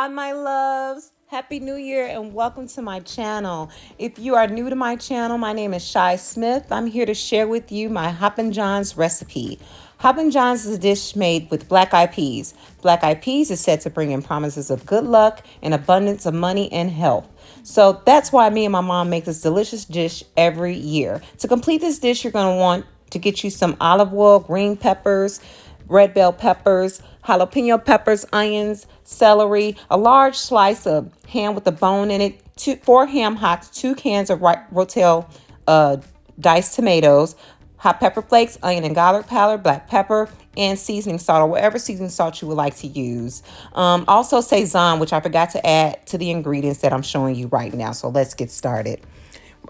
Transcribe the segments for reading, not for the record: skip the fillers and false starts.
Hi, my loves. Happy New Year and welcome to my channel. If you are new to my channel, my name is Shy Smith. I'm here to share with you my Hoppin John's recipe. Hoppin John's is a dish made with black eyed peas. Black eyed peas is said to bring in promises of good luck and abundance of money and health. So that's why me and my mom make this delicious dish every year. To complete this dish, you're going to want to get you some olive oil, green peppers, red bell peppers, jalapeno peppers, onions, celery, a large slice of ham with the bone in it, four ham hocks, 2 cans of Rotel diced tomatoes, hot pepper flakes, onion and garlic powder, black pepper, and seasoning salt or whatever seasoning salt you would like to use. Also Sazon, which I forgot to add to the ingredients that I'm showing you right now. So let's get started.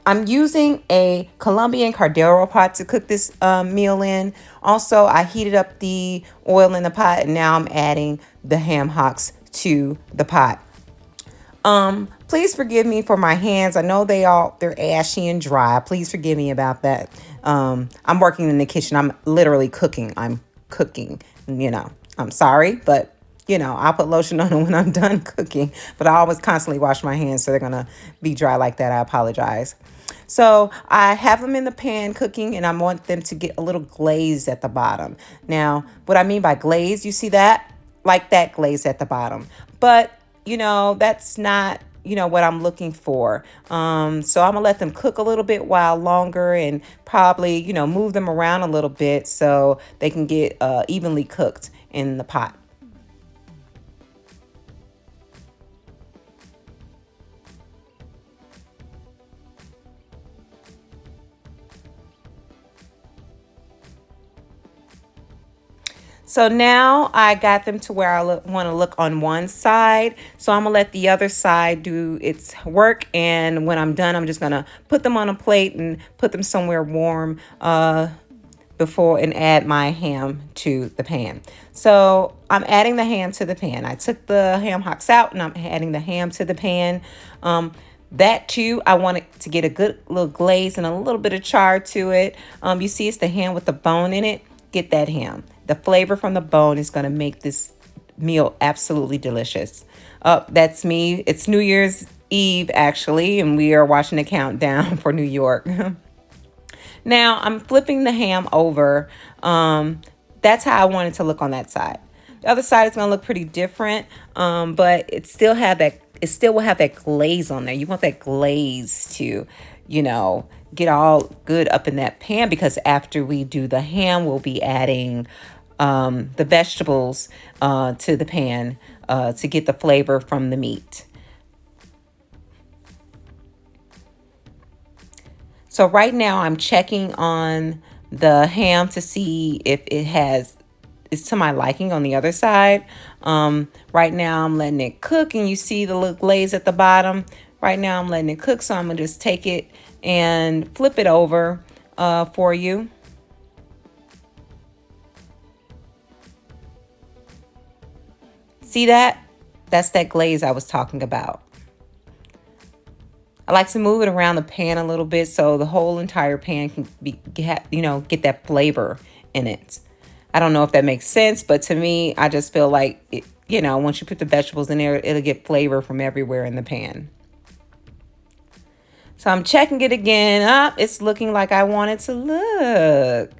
I'm using a Colombian Cardero pot to cook this meal in. Also, I heated up the oil in the pot and now I'm adding the ham hocks to the pot. Please forgive me for my hands. I know they're ashy and dry. Please forgive me about that. I'm working in the kitchen. I'm literally cooking. I'm cooking, I'm sorry, but I'll put lotion on them when I'm done cooking, but I always constantly wash my hands, so they're going to be dry like that. I apologize. So I have them in the pan cooking, and I want them to get a little glazed at the bottom. Now, what I mean by glaze, you see that? Like that glaze at the bottom. But, that's not, what I'm looking for. So I'm going to let them cook a little bit while longer and probably, move them around a little bit so they can get evenly cooked in the pot. So now I got them to where I want to look on one side. So I'm going to let the other side do its work. And when I'm done, I'm just going to put them on a plate and put them somewhere warm before and add my ham to the pan. So I'm adding the ham to the pan. I took the ham hocks out and I'm adding the ham to the pan. That too, I want it to get a good little glaze and a little bit of char to it. You see it's the ham with the bone in it. Get that ham. The flavor from the bone is going to make this meal absolutely delicious. That's me. It's New Year's Eve, actually, and we are watching the countdown for New York. Now, I'm flipping the ham over. That's how I want it to look on that side. The other side is going to look pretty different, but it still will have that glaze on there. You want that glaze to, get all good up in that pan, because after we do the ham, we'll be adding the vegetables to the pan to get the flavor from the meat. So right now I'm checking on the ham to see if it's to my liking on the other side. Right now I'm letting it cook, and you see the little glaze at the bottom. Right now I'm letting it cook, so I'm going to just take it and flip it over for you. See that? That's that glaze I was talking about. I like to move it around the pan a little bit so the whole entire pan can get that flavor in it. I don't know if that makes sense, but to me, I just feel like, once you put the vegetables in there, it'll get flavor from everywhere in the pan. So I'm checking it again. It's looking like I want it to look.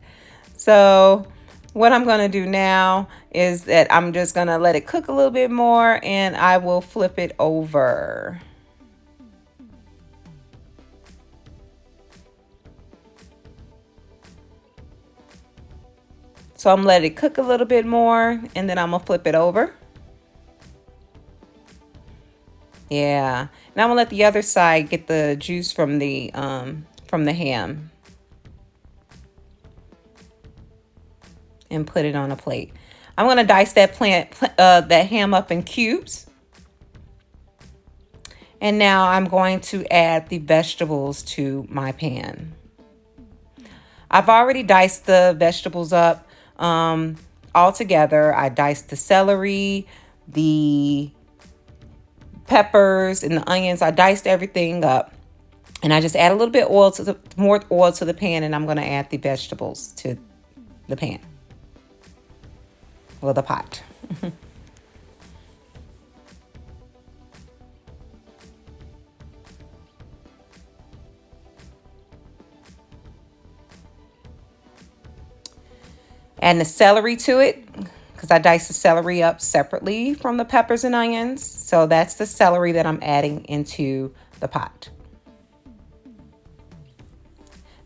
So what I'm going to do now is that I'm just going to let it cook a little bit more, and I will flip it over. So I'm letting it cook a little bit more, and then I'm going to flip it over. Yeah. And I'm going to let the other side get the juice from the ham and put it on a plate. I'm going to dice that ham up in cubes. And now I'm going to add the vegetables to my pan. I've already diced the vegetables up all together. I diced the celery, the peppers, and the onions. I diced everything up, and I just add a little bit more oil to the pan, and I'm going to add the vegetables to the pan or the pot. Adding the celery to it because I dice the celery up separately from the peppers and onions. So that's the celery that I'm adding into the pot.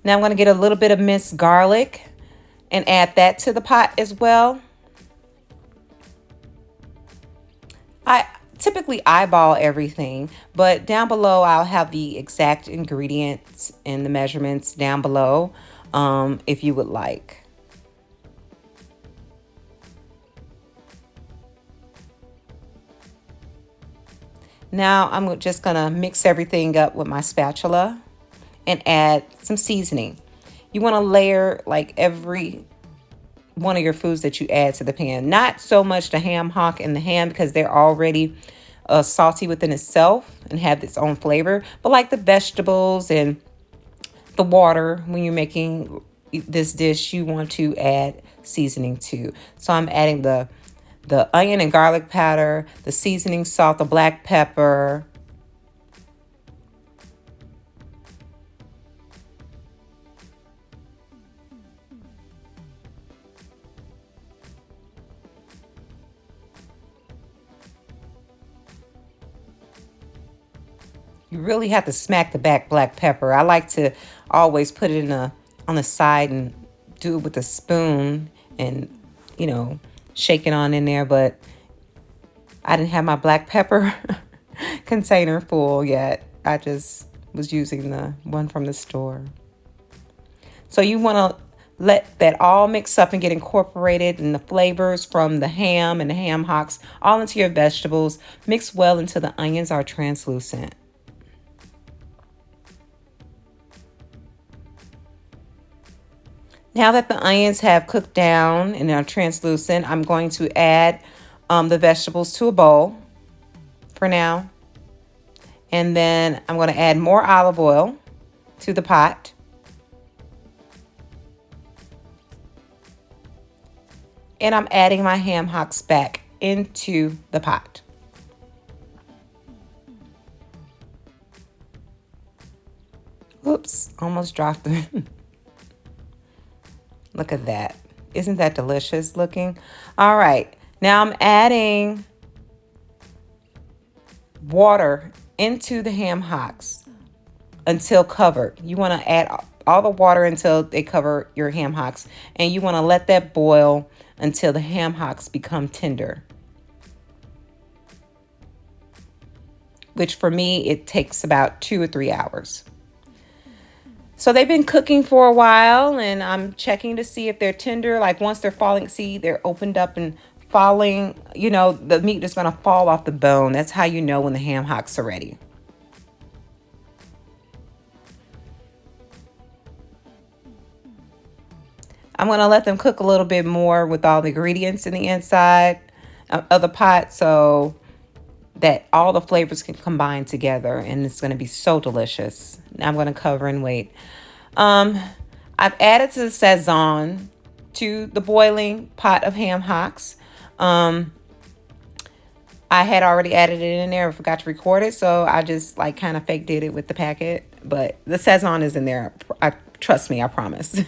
Now I'm going to get a little bit of minced garlic and add that to the pot as well. I typically eyeball everything, but down below I'll have the exact ingredients and the measurements down below if you would like. Now I'm just gonna mix everything up with my spatula and add some seasoning. You want to layer like every one of your foods that you add to the pan. Not so much the ham hock and the ham because they're already salty within itself and have its own flavor, but like the vegetables and the water, when you're making this dish, you want to add seasoning to. So I'm adding the onion and garlic powder, the seasoning salt, the black pepper. You really have to smack the black pepper. I like to always put it on the side and do it with a spoon and, you know, shake it on in there. But I didn't have my black pepper container full yet. I just was using the one from the store. So you want to let that all mix up and get incorporated, and the flavors from the ham and the ham hocks all into your vegetables. Mix well until the onions are translucent. Now that the onions have cooked down and are translucent, I'm going to add the vegetables to a bowl for now. And then I'm going to add more olive oil to the pot. And I'm adding my ham hocks back into the pot. Oops, almost dropped it. Look at that. Isn't that delicious looking? All right. Now I'm adding water into the ham hocks until covered. You want to add all the water until they cover your ham hocks. And you want to let that boil until the ham hocks become tender. Which for me, it takes about 2 or 3 hours. So they've been cooking for a while, and I'm checking to see if they're tender. Like once they're falling, see, they're opened up and falling, you know, the meat is going to fall off the bone. That's how you know when the ham hocks are ready. I'm going to let them cook a little bit more with all the ingredients in the inside of the pot so that all the flavors can combine together, and it's going to be so delicious. Now I'm going to cover and wait. I've added to the Sazon to the boiling pot of ham hocks. I had already added it in there. I forgot to record it, so I just like kind of fake did it with the packet. But the Sazon is in there. Trust me, I promise.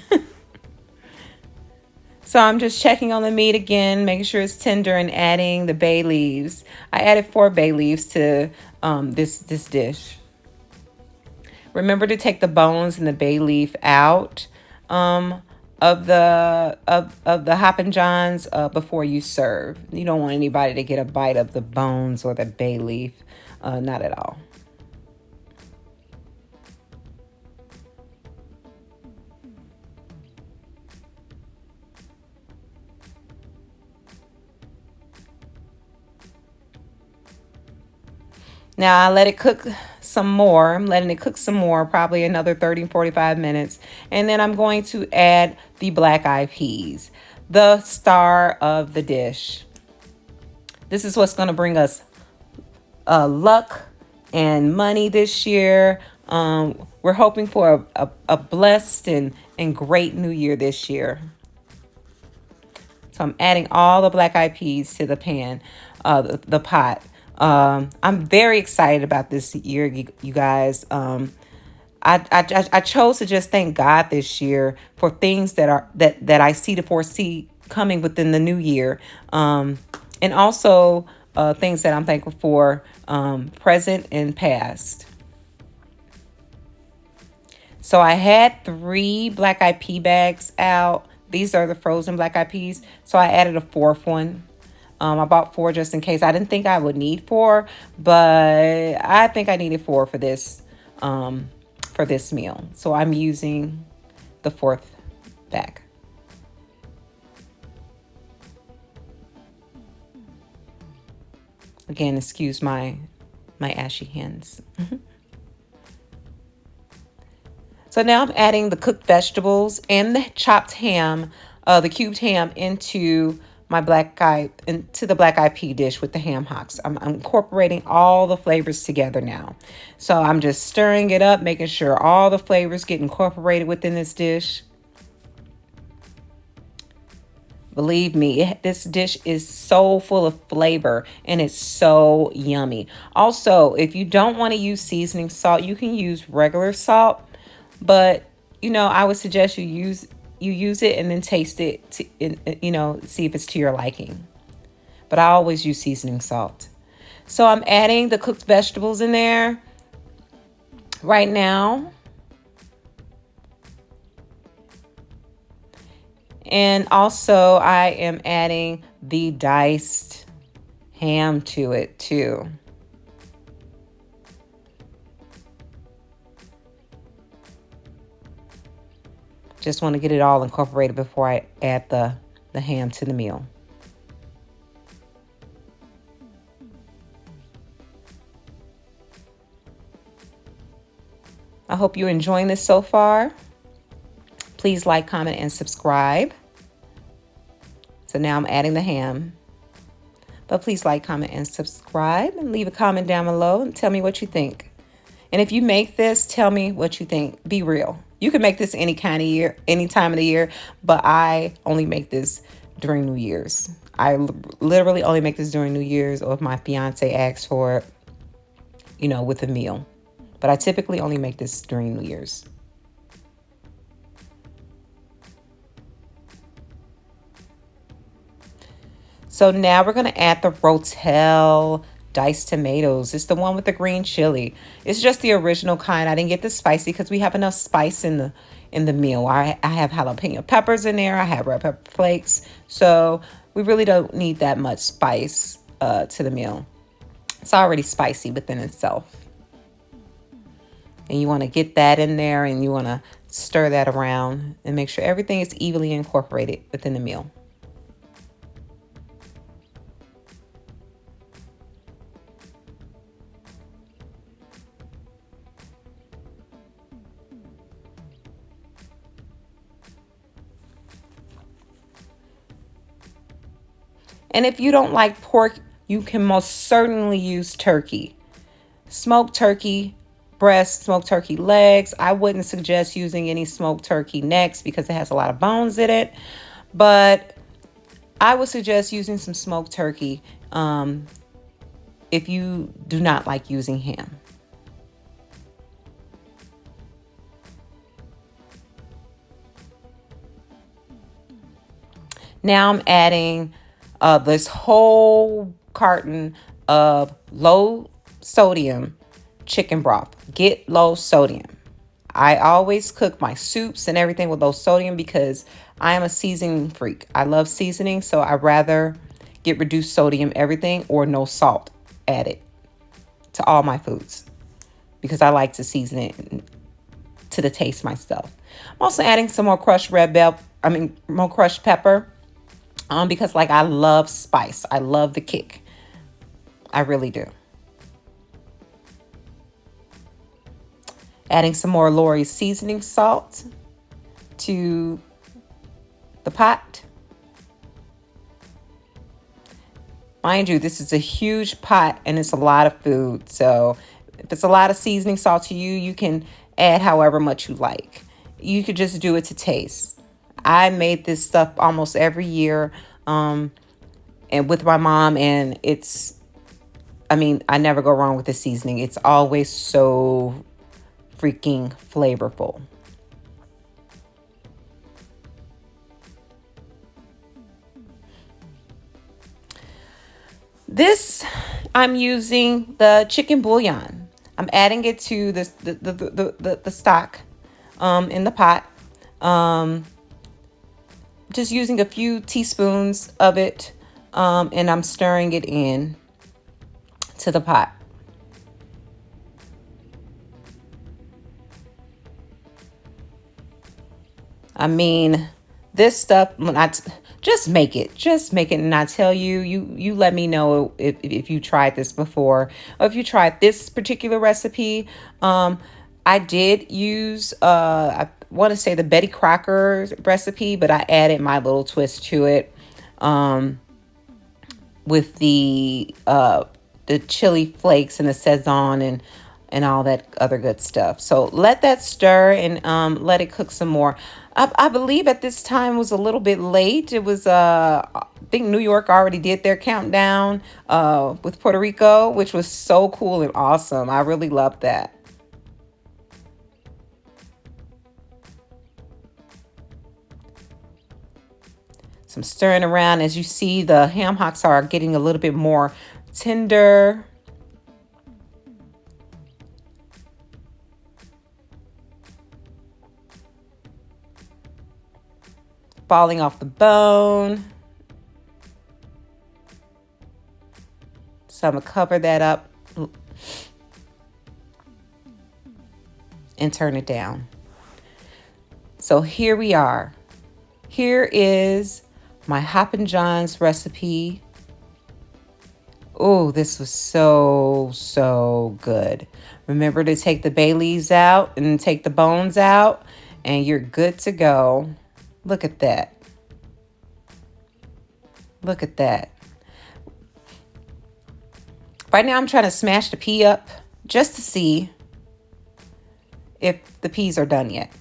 So I'm just checking on the meat again, making sure it's tender, and adding the bay leaves. I added 4 bay leaves to this dish. Remember to take the bones and the bay leaf out of the Hoppin Johns before you serve. You don't want anybody to get a bite of the bones or the bay leaf, not at all. Now I let it cook some more. I'm letting it cook some more, probably another 30, 45 minutes. And then I'm going to add the black eyed peas, the star of the dish. This is what's going to bring us luck and money this year. We're hoping for a blessed and great new year this year. So I'm adding all the black eyed peas to the pan, the pot. I'm very excited about this year, you guys. I chose to just thank God this year for things that I see to foresee coming within the new year. And also things that I'm thankful for, present and past. So I had 3 black eyed pea bags out. These are the frozen black eyed peas. So I added a 4th one. I bought 4 just in case. I didn't think I would need 4, but I think I needed 4 for this meal. So I'm using the 4th bag. Again, excuse my ashy hands. So now I'm adding the cooked vegetables and the chopped ham, the cubed ham into the black eyed pea dish with the ham hocks. I'm incorporating all the flavors together now. So I'm just stirring it up, making sure all the flavors get incorporated within this dish. Believe me, this dish is so full of flavor and it's so yummy. Also, if you don't want to use seasoning salt, you can use regular salt, but I would suggest you use it and then taste it see if it's to your liking. But I always use seasoning salt. So I'm adding the cooked vegetables in there right now. And also I am adding the diced ham to it too. Just want to get it all incorporated before I add the ham to the meal. I hope you're enjoying this so far. Please like, comment, and subscribe. So now I'm adding the ham. But please like, comment, and subscribe, and leave a comment down below and tell me what you think. And if you make this, tell me what you think. Be real. You can make this any kind of year, any time of the year, but I only make this during New Year's. I literally only make this during New Year's, or if my fiance asks for it, with a meal. But I typically only make this during New Year's. So now we're going to add the Rotel diced tomatoes. It's the one with the green chili. It's just the original kind. I didn't get the spicy because we have enough spice in the meal. I have jalapeno peppers in there. I have red pepper flakes. So we really don't need that much spice to the meal. It's already spicy within itself. And you want to get that in there, and you want to stir that around and make sure everything is evenly incorporated within the meal. And if you don't like pork, you can most certainly use turkey. Smoked turkey breast, smoked turkey legs. I wouldn't suggest using any smoked turkey necks because it has a lot of bones in it. But I would suggest using some smoked turkey if you do not like using ham. Now I'm adding this whole carton of low sodium chicken broth. Get low sodium. I always cook my soups and everything with low sodium because I am a seasoning freak. I love seasoning, so I rather get reduced sodium everything or no salt added to all my foods because I like to season it to the taste myself. I'm also adding some more crushed more crushed pepper. Because I love spice. I love the kick. I really do. Adding some more Lori's seasoning salt to the pot. Mind you, this is a huge pot and it's a lot of food. So if it's a lot of seasoning salt to you, you can add however much you like. You could just do it to taste. I made this stuff almost every year and with my mom, and I never go wrong with the seasoning. It's always so freaking flavorful. This, I'm using the chicken bouillon. I'm adding it to this the stock in the pot. Um, just using a few teaspoons of it, and I'm stirring it in to the pot. I mean, this stuff, when just make it. And I tell you, you let me know if you tried this before, or if you tried this particular recipe. I did use, I want to say the Betty Crocker recipe, but I added my little twist to it, with the chili flakes and the Sazon and all that other good stuff. So let that stir and let it cook some more. I believe at this time was a little bit late. It was I think New York already did their countdown with Puerto Rico, which was so cool and awesome. I really loved that. Some stirring around. As you see, the ham hocks are getting a little bit more tender. Falling off the bone. So I'm going to cover that up and turn it down. So here we are. Here is my Hoppin John's recipe. Oh, this was so good. Remember to take the bay leaves out and take the bones out, and you're good to go. Look at that. Look at that. Right now I'm trying to smash the pea up just to see if the peas are done yet.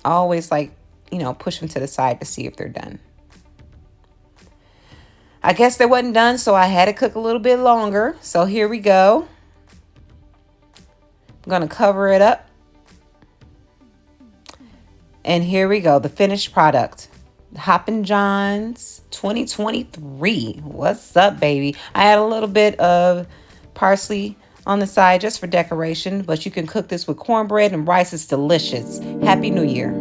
I always push them to the side to see if they're done. I guess they wasn't done, so I had to cook a little bit longer. So here we go. I'm going to cover it up. And here we go, the finished product. Hoppin John's 2023. What's up, baby? I had a little bit of parsley on the side just for decoration, but you can cook this with cornbread and rice. It's delicious. Happy New Year.